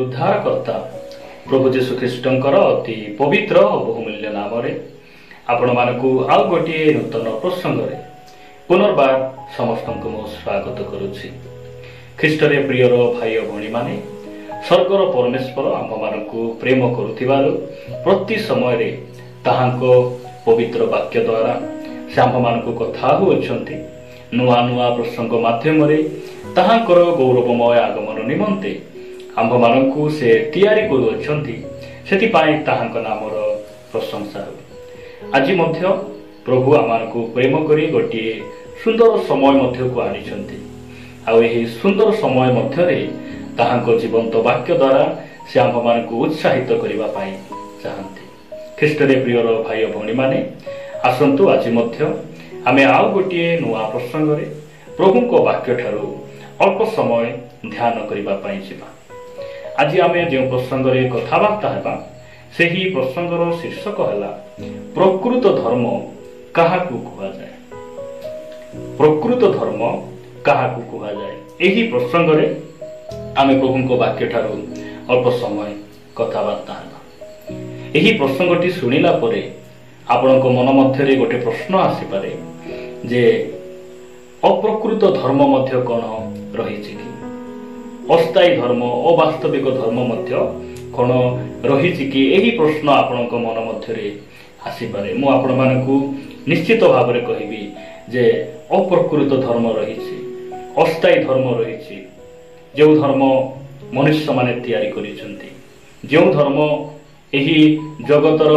उद्धारकर्ता प्रभु जीशु ख्रीष्टंकर अति पवित्र और बहुमूल्य नाम आपण मानकु आउ गोटे नूतन प्रसंग पुनर्बार समस्त मु स्वागत करुछि। ख्रीष्टरे प्रियर भाई भणी माने स्वर्गर परमेश्वर आम मानकु प्रेम करुथिबारु प्रति समय रे ताहांको पवित्र वाक्य द्वारा से आम मानकु कथा होउछंती। नुआ नुआ प्रसंग माध्यम रे ताहांकर गौरवमय आगमन निमंते आंभ मानकु से तैयारी करुछंती। सेति पाई ताहांक नामर प्रशंसा हो। आज मध्य प्रभु आमानकु प्रेम करी गोटे सुंदर समय मध्य को आनिछंती। आ एही सुंदर समय मध्य रे ताहांक जीवंत वाक्य द्वारा से आंभ मानकु उत्साहित करिबा पाई चाहंती। ख्रीष्टरे प्रियर भाई भणी माने आसंतु आज मध्य आमे आउ गोटे नुआ प्रसंग रे प्रभुको वाक्य ठारू अल्प समय ध्यान करिबा पाई जिबा। आज आमे जो प्रसंग रे कथाबार्ता हेबा सेही प्रसंगर शीर्षक हला प्रकृत धर्म काहाकु कुहा जाय। प्रकृत धर्म काहाकु कुहा जाय एही प्रसंग रे आमे प्रभुको वाक्य ठारू अल्प समय कथाबार्ता हेबा। एही प्रसंगटी सुनिला परे आपणको मन मध्य रे गोटे प्रश्न आसी पारे जे अप्रकृत धर्म मध्य कोन रहिछि कि, अस्थायी धर्म अवास्तविक धर्म मध्य कोन रहिछि कि, एही प्रश्न आपणको मन मध्य रे आसी पारे। मु आपण मानकु निश्चित भाव रे कहिबी जे अप्रकृत धर्म रहिछि, अस्थायी धर्म रहिछि। जो धर्म मनुष्य माने तैयारी करिसंती, जो धर्म एही जगतर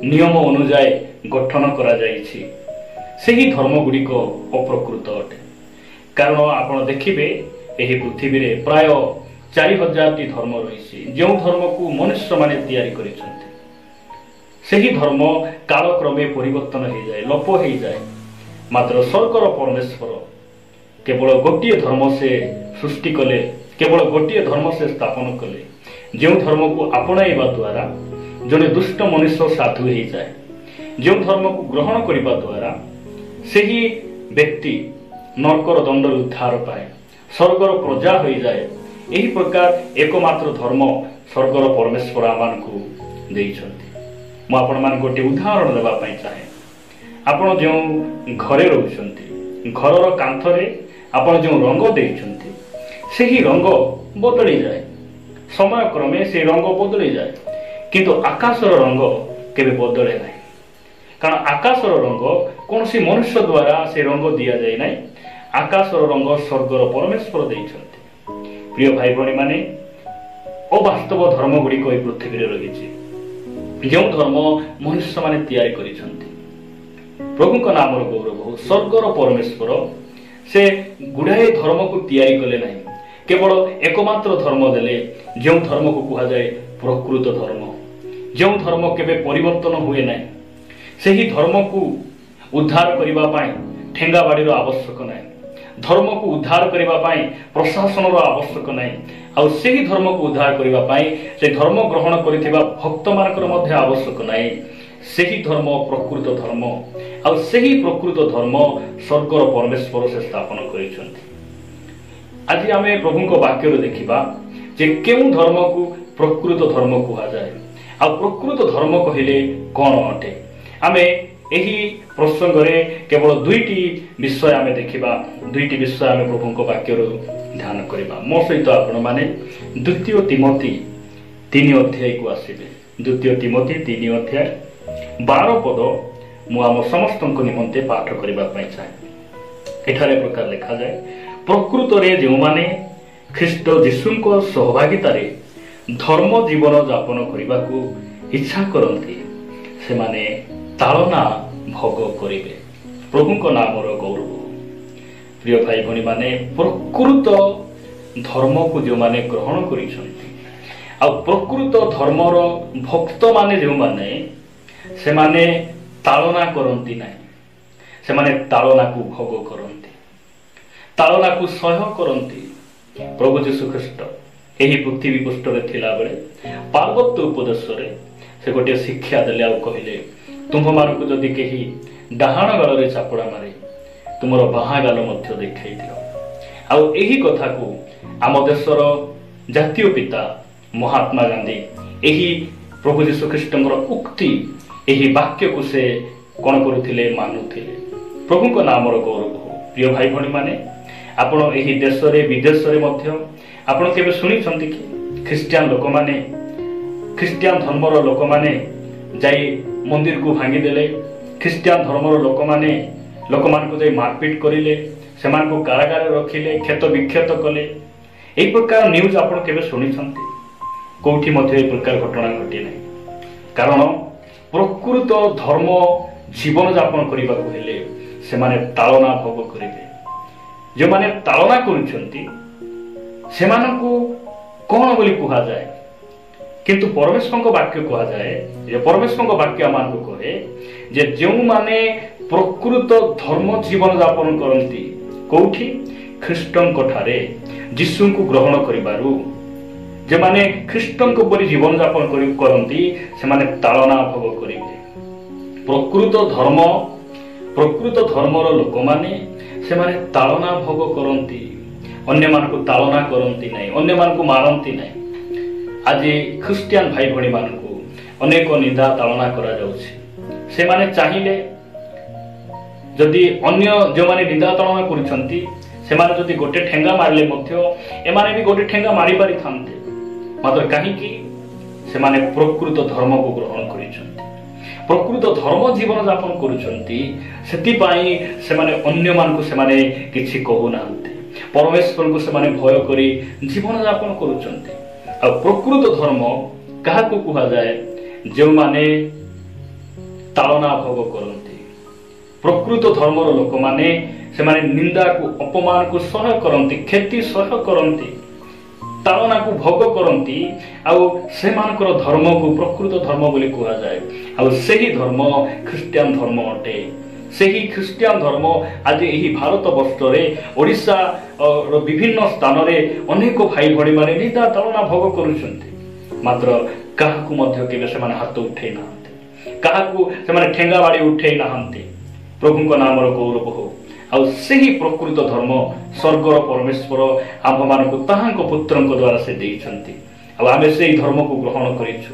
नियम अनुसार गठन करा जाइछि, सेही धर्म गुड़िक अप्रकृत अटे। कारण आपण देखिबे एही पृथ्वी रे प्राय 4000 टी धर्म रहिछि। जो धर्म को मनुष्य माने तैयारी करिसंती सेही धर्म कालक्रमे परिवर्तन हो जाए, लोप हो जाए। मात्र स्वर्गर परमेश्वर केवल गोटे धर्म से सृष्टि कले, केवल गोटे धर्म से स्थापन कले। जो धर्म को अपनाइबा द्वारा जने दुष्ट मनुष्य साधु हो जाए, जो धर्म को ग्रहण करने द्वारा सेही व्यक्ति नरकर दंड उद्धार पाए, स्वर्गर प्रजा हो जाए। यही प्रकार एकमात्र धर्म स्वर्गर परमेश्वर आमानकु देइछंती। मु आपण मान गोटे उदाहरण देबा पई चाहे। आपण जो घरे रहउछंती, घरर कांथरे आपण जो रंग देइछंती सेही रंग बदली जाए, समय क्रमे से रंग बदली जाए। किंतु आकाशर रंग केबे बदले नाही। कारण आकाशर रंग कौन सी मनुष्य द्वारा से रंग दिया जाए नहीं। आकाशर रंग स्वर्गर परमेश्वर देइछंती। प्रिय भाई भणी माने अवास्तव धर्म गुड़िक ए पृथ्वी रे रहिछि, जो धर्म मनुष्य माने तैयारी करिसंती। प्रभुଙ୍କ नामर गौरव हो। स्वर्गर परमेश्वर से गुड़ाए धर्म को तैयारी कले नहीं, केवल एकमात्र धर्म देले, जो धर्म को कहा जाए प्रकृत धर्म। जो धर्म केबे परिवर्तन हुए नहीं, सेही धर्म को उद्धार करिबा पाई ठेंगा बाड़ी आवश्यक नहीं। धर्म को उद्धार करिबा पाई प्रशासन आवश्यक नहीं। आ सेही धर्म को उद्धार करिबा पाई से धर्म ग्रहण करिथिबा भक्त मानकर मध्य आवश्यक नहीं। सेही धर्म प्रकृत धर्म। आ सेही प्रकृत धर्म स्वर्गर परमेश्वर से स्थापन करिसंती। आज आमे प्रभुଙ୍କ वाक्य देखिबा जे केउ धर्म को प्रकृत धर्म कहा जाए। आ प्रकृत धर्म कहिले कोन अटे। आमे एही प्रसंग रे केवल दुईटी विषय आमे देखिबा, दुईटी विषय आमे प्रभुଙ୍କ वाक्य रो ध्यान करिबा। मो सहित आपण माने द्वितीय तिमोथी 3 अध्याय को आसीबे। द्वितीय तिमोथी 3 अध्याय 12 पद मु आम समस्तक निमंते पाठ करिबा पई चाहे। एठारे प्रकार लिखा जाए, प्रकृत रे जो माने ख्रीष्ट जीशुଙ୍କ सहभागितारे धर्म जीवन यापन करने को इच्छा करती से माने ताड़ना भोग करिवे। प्रभुଙ୍କ नामर गौरव। प्रिय भाई भणी माने प्रकृत धर्म को जो माने ग्रहण करिसंती, आ प्रकृत धर्मर भक्त माने जो माने से माने ताड़ना करती नहीं, से माने ताड़ना को भोग करती, ताड़ना को सह्य करती। प्रभु जीशु ख्रीष्ट एही पृथ्वी पृष्ठ रे थिला बेले पार्वत्य उपदेश रे से गोटे शिक्षा देले। आ कहिले तुम मानकु जदि केही डाहाण गाल रे चापड़ा मारे तुमर बाहा गाल मध्य देखै दियो। आ एही कथा को आम देशर जातीय पिता महात्मा गांधी यही प्रभु जीशु ख्रीष्टर उक्ति यही वाक्य को से कौन करुले मानुले। प्रभु नाम गौरव हो। प्रिय भाई भाई माने आपण यही देश विदेश आपण केबे सुनिछंती कि ख्रिस्टियन लोक माने ख्रिस्टियन धर्मर लोक माने जाई मंदिर को भांगी देले, ख्रिस्टियन धर्मर लोक माने लोक मान को जाई मारपीट करिले, सेमान को कारागार रखिले, क्षत विक्षत कले। एई प्रकार न्यूज आपण केबे सुनिछंती? कोठी मध्ये एई प्रकार घटना घटी नै। कारण प्रकृत धर्म जीवन यापन करबा को हेले सेमाने तालना भोग करिवे। जो माने तालना करूछंती सेमानकु कोन बोली कुहा जाए, किंतु परमेश्वर वाक्य कुहा जाए जे परमेश्वर वाक्य मान को कहे जे जो माने प्रकृत धर्म जीवन यापन करंती कोठी ख्रिस्टन ठारे यीशु को ग्रहण करिबारु जे माने ख्रिस्टन को बोली जीवन यापन करंती से माने तालना भोग करिवे। प्रकृत धर्मर लोक माने से माने तालना भोग करंती, अन्य मान को तालना करंती नहीं, अन्य मान को मारंती नहीं। आज ख्रिस्टियन भाई भणी मान को अनेक निंदा तालना करा जाउछि। से माने चाहिए जदि अन्य जो माने निंदा तालना करूछंती से माने जदि गोटे ठेंगा मारले मध्य ए माने भी गोटे ठेंगा मारी पारि थांते, मात्र काहे कि से माने प्रकृत धर्म को ग्रहण करिछंती, प्रकृत धर्म जीवन यापन करूछंती। सेति पाई से माने अन्य मान को से माने किछि कहू नांते, परमेश्वर को से माने भय करी जीवन यापन करूछंती। आ प्रकृत धर्म काहा को कुहा जाए? जो माने तालना भोग करंती। प्रकृत धर्मर लोक माने से माने निंदा को अपमान को सह करंती, क्षति सह करंती, तालना को भोग करंती। आउ से मानकर धर्म को प्रकृत धर्म बोली कुहा जाए। आउ सेही धर्म ख्रिस्टियन धर्म अटे। सेही ख्रिस्टियन धर्म आज यही भारत वर्ष रे ओडिशा और विभिन्न स्थान रे अनेक भाई भणी माने निंदा तालना भोग करूछंती, मात्र काहाकू मध्य केबे से माने हाथ उठै नाहंती, काहाकू से माने ठेंगा बाड़ी उठै नाहंती। प्रभु को नाम गौरव हो। आउ सेही प्रकृत धर्म स्वर्गर परमेश्वर आम मान को ताहांको पुत्रंक द्वारा से देइछंती। आउ आमे सेही धर्म को ग्रहण करिछु।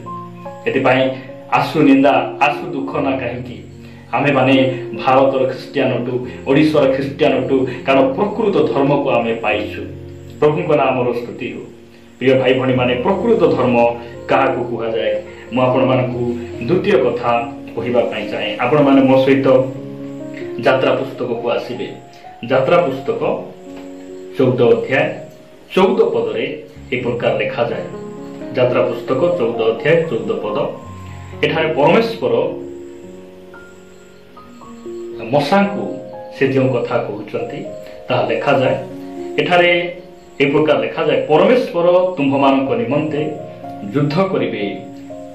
एति पई आसु निंदा आसु दुख ना काहेकि आमे माने भारतर ख्रिस्टियन अटु, ओडिशार ख्रिस्टियन अटु, कारण प्रकृत धर्म को आमे पाइछु। प्रभु को नाम स्तुति हो। प्रिय भाई भणी माने प्रकृत धर्म काहाकू कुहा जाए मु आपण मानकू द्वितीय कथा कहिबा पई चाहे। आपण माने मो सहित यात्रा पुस्तक को आसीबे। यात्रा पुस्तक 14 अध्याय 14 पद रे एक प्रकार लिखा जाए। यात्रा पुस्तक 14 अध्याय 14 पद एठारे परमेश्वर मसा को से जो कथा कहउचंती ता लिखा जाए। एठारे एक प्रकार लिखा जाए, परमेश्वर तुम्भ मानक निमंते युद्ध करिवे,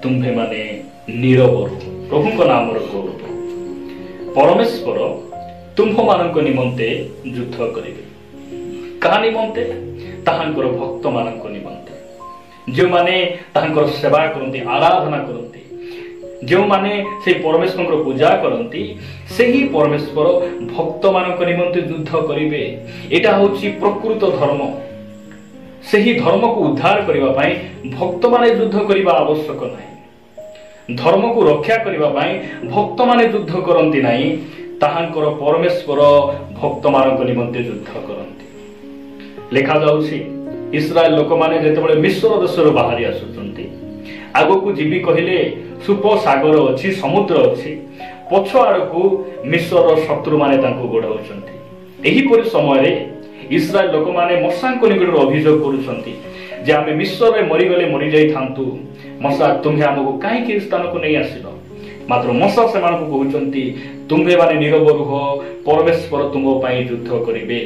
तुम्भे माने नीरव रु। प्रभु को नाम गौरव। परमेश्वर तुम्भ मानक निमंते युद्ध करिवे। कहा निमंते? ताहांकर भक्त मानक निमंते, जो माने ताहांकर सेवा करंती, आराधना करंती, जो माने से परमेश्वर को पूजा करंती, सेही परमेश्वर भक्त मानक निमंते युद्ध करिवे। एटा होची प्रकृत धर्म। सेही धर्म को उद्धार करिवा पई भक्त माने युद्ध करिवा आवश्यक नाही। धर्म को रक्षा करिवा पई भक्त माने युद्ध करंती नाही, ताहांकर परमेश्वर भक्त मानक निमंते युद्ध करंती। लिखा जाउछि, इस्राएल लोक माने जेतेबेले मिस्र देशर बाहरी आसुचंती, आगो को जीवी कहिले सुप सागर अछि, समुद्र अछि, पछ आड़कू मिस्र शत्रु माने तांको गोडाउचंती। एही परि समय रे इस्राएल लोक माने मसांको निकटर अभियोग करूछंती जे आमे मिस्र रे मरि गले मरि जाई थांतु, मसा तुम्हे हमको काहे के स्थान को नहीं आसिलो। मात्र मसा से मान को कहउचंती तुम्हे माने नीरव रुह, परमेश्वर तुम पई युद्ध करिवे।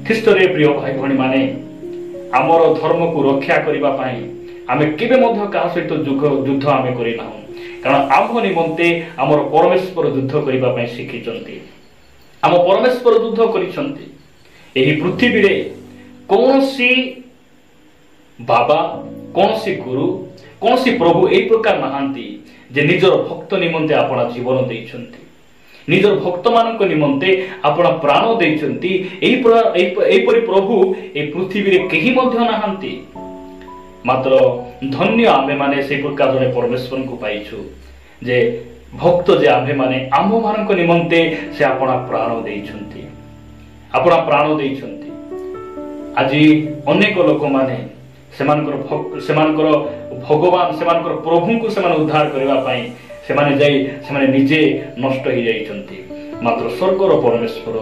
ख्रीष्ट रे प्रिय भाई भणी माने आमर धर्म को रक्षा करिवा पई आमे केबे मध्य का सहित युद्ध आमे करि नाहु, कारण आम निमंते आमर परमेश्वर युद्ध करिवा पई शिखिचंती। आम परमेश्वर युद्ध करिसंती। एही पृथ्वी रे कोनसी बाबा, कोनसी गुरु, कोनसी प्रभु एई प्रकार नहांती जे निजर भक्त निमंते आपणा जीवन देइछंती, निजर भक्त मानक निमंते आपणा प्राण देइछंती। एई परि प्रभु ए पृथ्वी रे केही मध्य नहांती। मात्र धन्य आमे माने से प्रकार जने परमेश्वर को पाइछु जे भक्त जे आमे माने आम मानक निमंते से अपना प्राण देइछंती अपना प्राण देइछंती। आज अनेक लोक माने सेमानकर भगवान सेमानकर प्रभु को सेमान उद्धार करबा पई सेमाने जाई सेमाने निजे नष्ट हो जाइछंती मात्र स्वर्गर परमेश्वर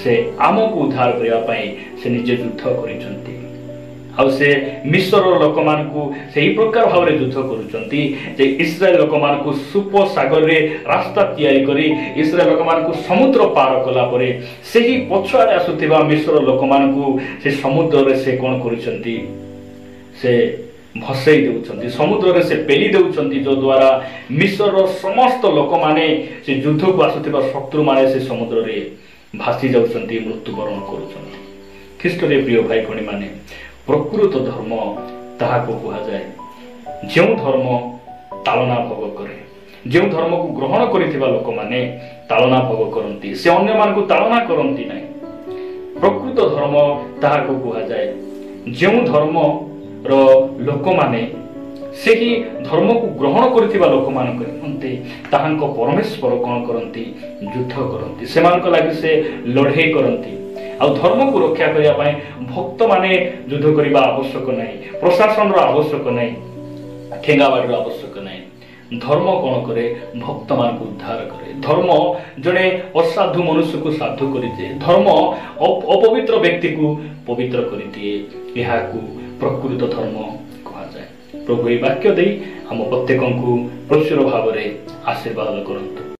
से आमको उद्धार करबा पई से निजे युद्ध करिछंती। आ से मिस्र लोक मानकु से ई प्रकार भावरे युद्ध करूचंती जे इस्राएल लोक मानकु सुप सागर रे रास्ता तैयारी करी इस्राएल लोक मानकु समुद्र पार कला परे सेही पछुआरे आसुथिबा मिस्र लोक मानकु से समुद्र रे से कोन करूचंती से भसई देउचंती समुद्र रे से पेली देउचंती जो द्वारा मिस्र समस्त लोक माने से युद्ध को आसुथिबा शत्रु माने से समुद्र रे भासी जाउचंती मृत्युवरण करूचंती। ख्रीष्ट रे प्रिय भाई भणी माने प्रकृत धर्म ताहाको कुहा जाए जो धर्म तालना भोग करे जो धर्म को ग्रहण करिथिबा लोक माने तालना भोग करंती से अन्य मान को तालना करंती नै। प्रकृत धर्म ताहाको कुहा जाए जो धर्म रो लोक माने सेही धर्म को ग्रहण करिथिबा लोक मान करंती ताहांको परमेश्वर कोन करंती युद्ध करंती सेमानक लागि से लढाई करंती। आ धर्म को रक्षा करिया पय भक्त माने युद्ध करिबा आवश्यक नै प्रशासन रो आवश्यक नै ठेंगाबाड़ रो आवश्यक नै। धर्म कोन करे भक्त मान को उद्धार करे। धर्म जने असाधु मनुष्य को साधु करि दे धर्म अपवित्र व्यक्ति को पवित्र करि दिए एहा को प्रकृत धर्म कहा जाए। प्रभु ए वाक्य देई हम प्रत्येक को प्रचुर भाव रे आशीर्वाद करंतु।